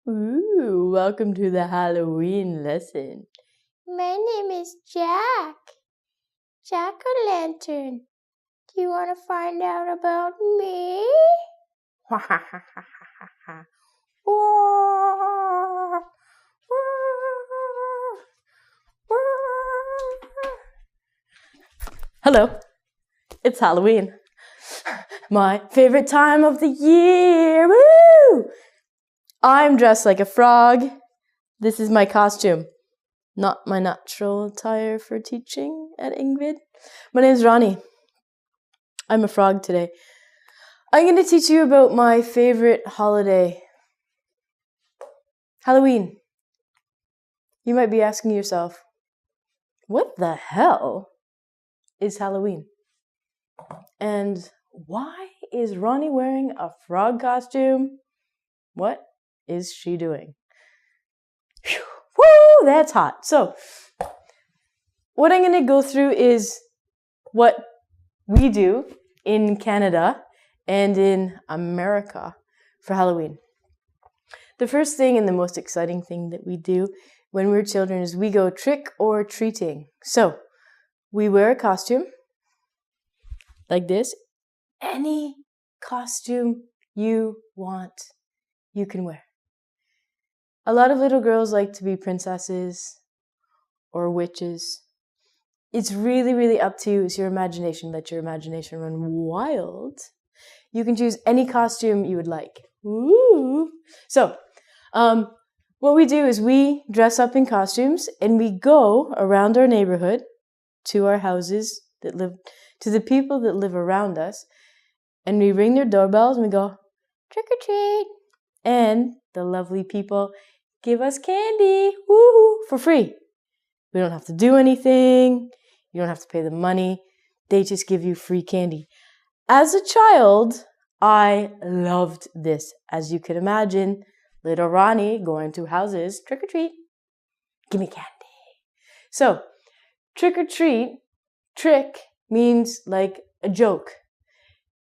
Ooh, welcome to the Halloween lesson. My name is Jack. Jack-o'-lantern. Do you want to find out about me? Hello, it's Halloween. My favorite time of the year. Woo! I'm dressed like a frog. This is my costume, not my natural attire for teaching at Ingvid. My name's Ronnie. I'm a frog today. I'm going to teach you about my favorite holiday, Halloween. You might be asking yourself, what the hell is Halloween? And why is Ronnie wearing a frog costume? What is she doing? Whew, woo, that's hot. So, what I'm going to go through is what we do in Canada and in America for Halloween. The first thing and the most exciting thing that we do when we're children is we go trick or treating. So, we wear a costume like this. Any costume you want, you can wear. A lot of little girls like to be princesses or witches. It's really, really up to you. It's your imagination. Let your imagination run wild. You can choose any costume you would like. Ooh. So, what we do is we dress up in costumes and we go around our neighborhood to our houses to the people that live around us, and we ring their doorbells and we go, trick or treat. And the lovely people give us candy, woohoo, for free. We don't have to do anything. You don't have to pay the money. They just give you free candy. As a child, I loved this. As you can imagine, little Ronnie going to houses, trick or treat, give me candy. So, trick or treat, trick means like a joke,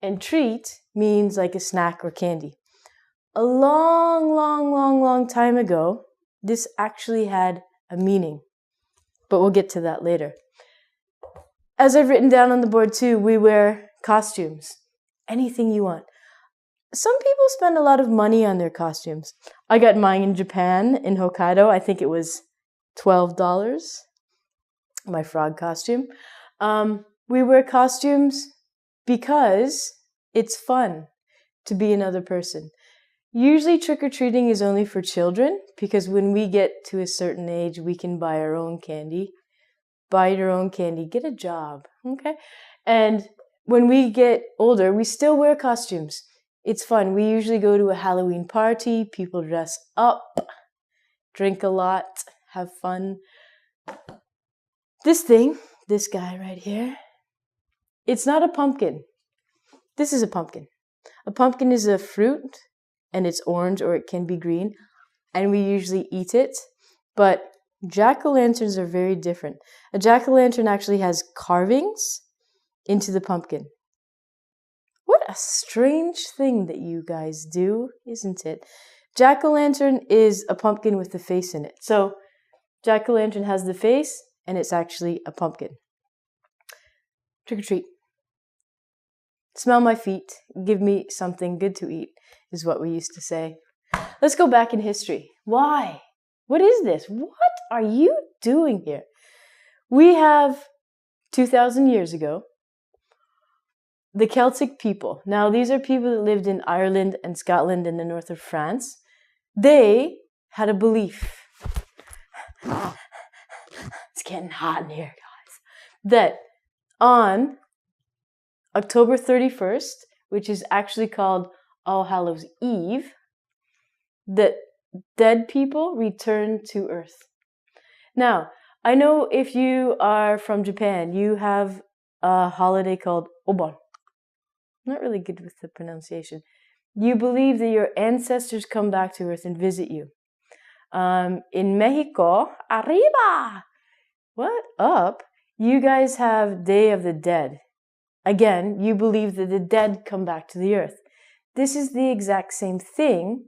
and treat means like a snack or candy. A long time ago, this actually had a meaning, but we'll get to that later. As I've written down on the board too, we wear costumes, anything you want. Some people spend a lot of money on their costumes. I got mine in Japan, in Hokkaido. I think it was $12, my frog costume. We wear costumes because it's fun to be another person. Usually trick-or-treating is only for children because when we get to a certain age, we can buy our own candy. Buy your own candy, get a job, okay? And when we get older, we still wear costumes. It's fun. We usually go to a Halloween party, people dress up, drink a lot, have fun. This guy right here, it's not a pumpkin. This is a pumpkin. A pumpkin is a fruit, and it's orange or it can be green, and we usually eat it. But jack-o'-lanterns are very different. A jack-o'-lantern actually has carvings into the pumpkin. What a strange thing that you guys do, isn't it? Jack-o'-lantern is a pumpkin with the face in it. So jack-o'-lantern has the face, and it's actually a pumpkin. Trick or treat. Smell my feet, give me something good to eat, is what we used to say. Let's go back in history. Why? What is this? What are you doing here? We have 2,000 years ago, the Celtic people. Now, these are people that lived in Ireland and Scotland and the north of France. They had a belief. It's getting hot in here, guys. That on October 31st, which is actually called All Hallows Eve, that dead people return to Earth. Now, I know if you are from Japan, you have a holiday called Obon. I'm not really good with the pronunciation. You believe that your ancestors come back to Earth and visit you. In Mexico, arriba! What up? You guys have Day of the Dead. Again, you believe that the dead come back to the earth. This is the exact same thing,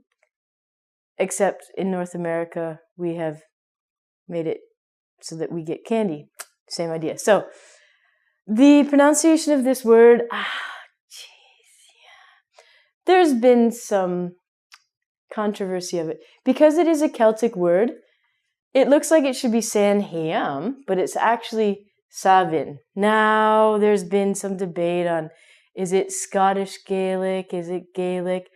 except in North America, we have made it so that we get candy. Same idea. So, the pronunciation of this word, there's been some controversy of it. Because it is a Celtic word, it looks like it should be Sanheim, but it's actually Savin. Now, there's been some debate on, is it Scottish Gaelic? Is it Gaelic?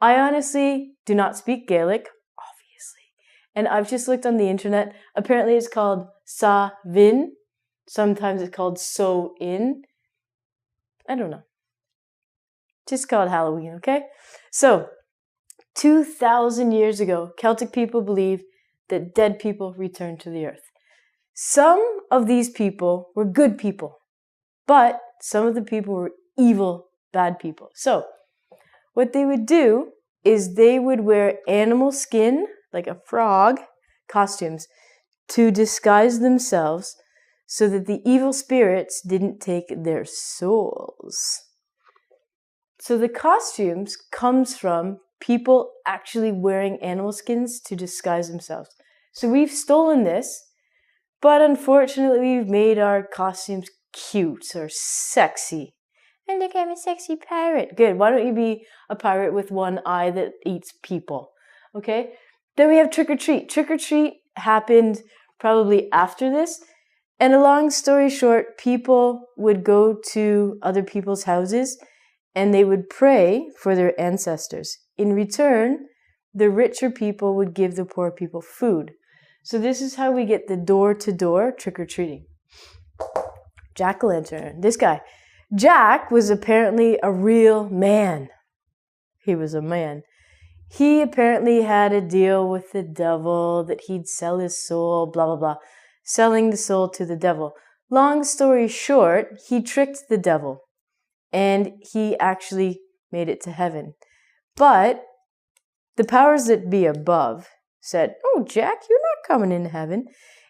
I honestly do not speak Gaelic, obviously. And I've just looked on the internet. Apparently it's called Savin. Sometimes it's called So-in. I don't know. Just call it Halloween, okay? So, 2,000 years ago, Celtic people believed that dead people returned to the earth. Some of these people were good people, but some of the people were evil, bad people. So, what they would do is they would wear animal skin, like a frog, costumes, to disguise themselves so that the evil spirits didn't take their souls. So the costumes comes from people actually wearing animal skins to disguise themselves. So we've stolen this, but unfortunately we've made our costumes cute or sexy. And look, I'm a sexy pirate. Good. Why don't you be a pirate with one eye that eats people? Okay? Then we have trick or treat. Trick or treat happened probably after this. And a long story short, people would go to other people's houses and they would pray for their ancestors. In return, the richer people would give the poor people food. So this is how we get the door-to-door trick-or-treating. Jack-o'-lantern. This guy. Jack was apparently a real man. He was a man. He apparently had a deal with the devil that he'd sell his soul, blah, blah, blah. Selling the soul to the devil. Long story short, he tricked the devil. And he actually made it to heaven. But the powers that be above said, "Oh, Jack, you're not coming into heaven."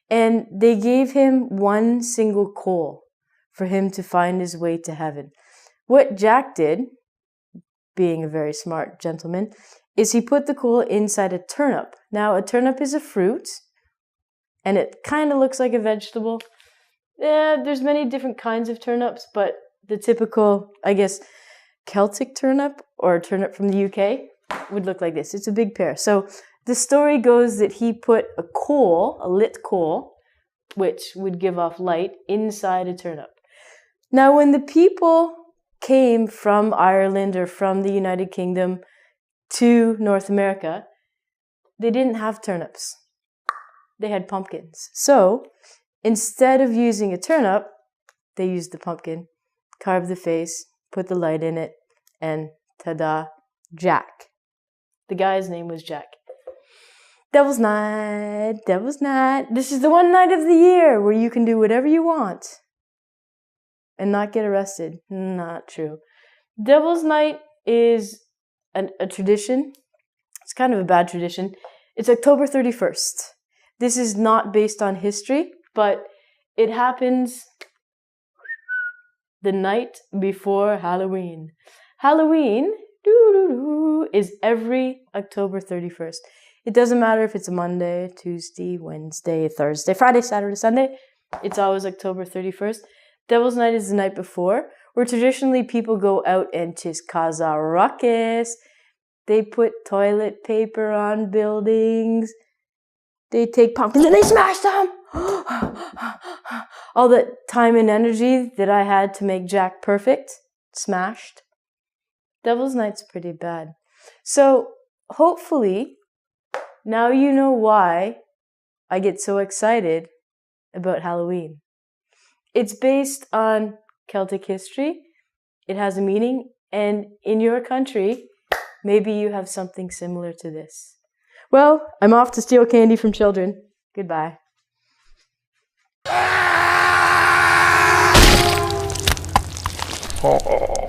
And they gave him one single coal for him to find his way to heaven. What Jack did, being a very smart gentleman, is he put the coal inside a turnip. Now, a turnip is a fruit, and it kind of looks like a vegetable. There's many different kinds of turnips, but the typical, I guess, Celtic turnip or turnip from the UK would look like this. It's a big pear. So the story goes that he put a coal, a lit coal, which would give off light, inside a turnip. Now, when the people came from Ireland or from the United Kingdom to North America, they didn't have turnips. They had pumpkins. So instead of using a turnip, they used the pumpkin, carved the face, put the light in it, and ta-da, Jack. The guy's name was Jack. Devil's Night, Devil's Night. This is the one night of the year where you can do whatever you want and not get arrested. Not true. Devil's Night is a tradition. It's kind of a bad tradition. It's October 31st. This is not based on history, but it happens the night before Halloween. Halloween is every October 31st. It doesn't matter if it's a Monday, Tuesday, Wednesday, Thursday, Friday, Saturday, Sunday. It's always October 31st. Devil's Night is the night before, where traditionally people go out and just cause a ruckus. They put toilet paper on buildings. They take pumpkins and they smash them. All the time and energy that I had to make Jack perfect, smashed. Devil's Night's pretty bad. So hopefully, now you know why I get so excited about Halloween. It's based on Celtic history. It has a meaning. And in your country, maybe you have something similar to this. Well, I'm off to steal candy from children. Goodbye. Oh.